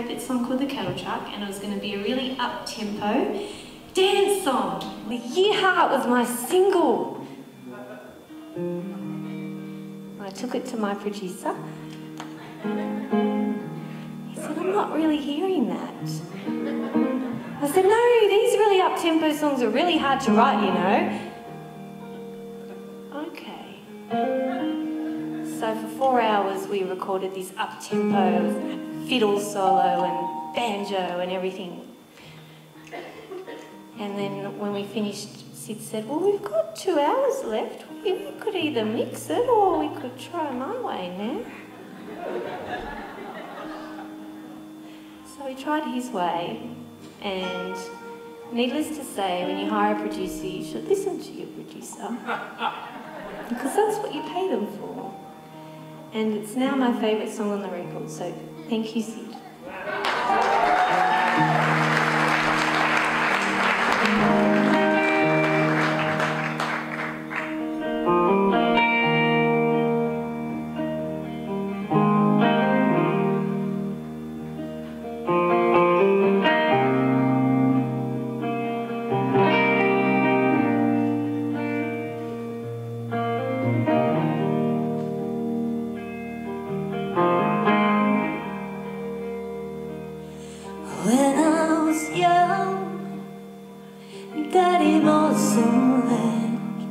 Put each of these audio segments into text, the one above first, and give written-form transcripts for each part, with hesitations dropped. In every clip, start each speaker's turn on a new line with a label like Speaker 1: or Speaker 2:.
Speaker 1: favourite song called The Kettle Truck, and it was going to be a really up-tempo dance song. The Yeehaw was my single. I took it to my producer. He said, I'm not really hearing that. I said, no, these really up-tempo songs are really hard to write, you know. Okay. So for 4 hours we recorded this up-tempo fiddle solo and banjo and everything. And then when we finished, Sid said, well, we've got 2 hours left. We could either mix it or we could try my way now. So we tried his way, and needless to say, when you hire a producer, you should listen to your producer. Because that's what you pay them for. And it's now my favourite song on the record, so thank you, Sid. When I was young, Daddy bought some land.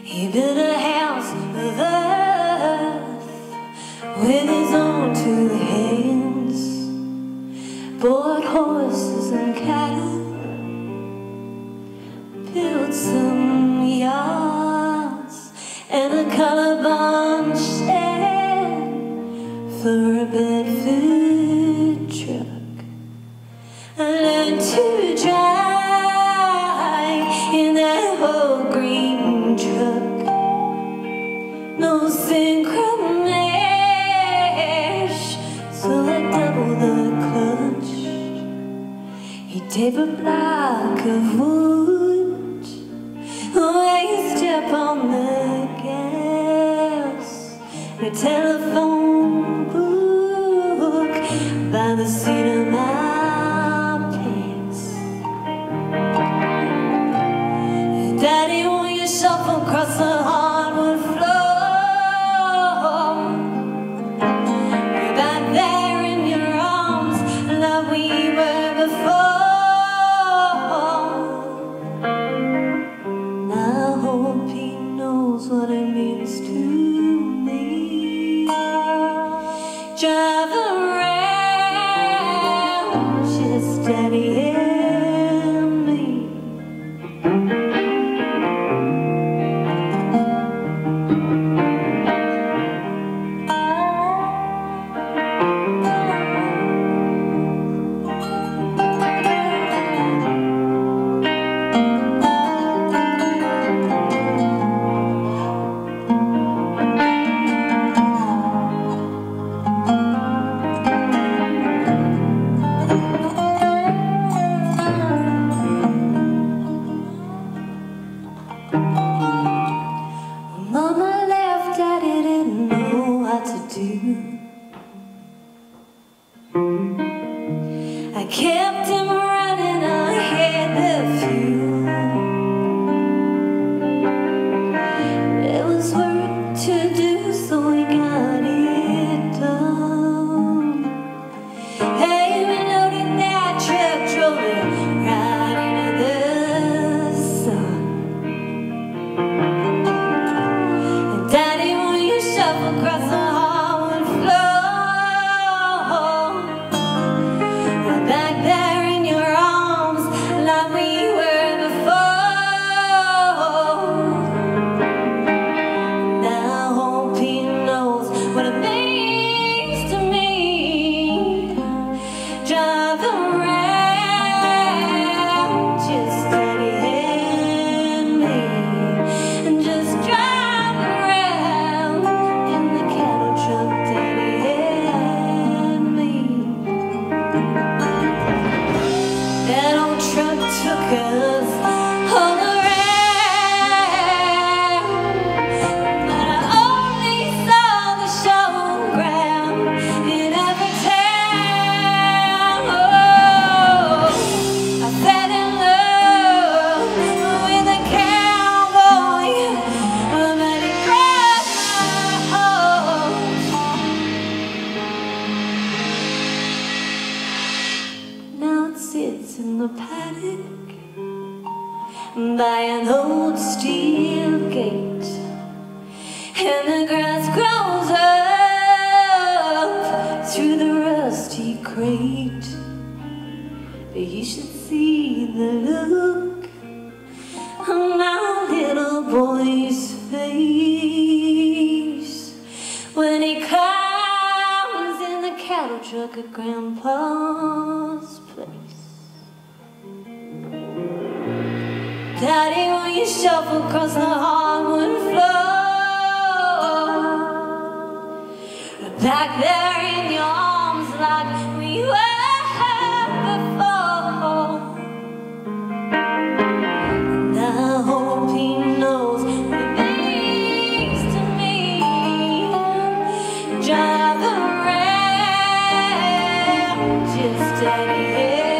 Speaker 1: He built a house of earth with his own 2 hands. Bought horses and cattle, built some yards and a color-barn shed for a Bedford truck. I learned to drive in that old green truck. No synchro mesh, so I doubled the clutch. He taped a block of wood where you step on the gas. A telephone book by the seat of my Daddy, won't you shuffle across the hardwood floor? We're back there in your arms like we were before. I hope he knows what it means to me. Drive around, just Daddy and me. his face when he comes in the cattle truck at Grandpa's place. Daddy, will you shuffle across the hardwood floor? Back there in your arms like we were before. And I hope he knows what it means to me. Drive around, just steady.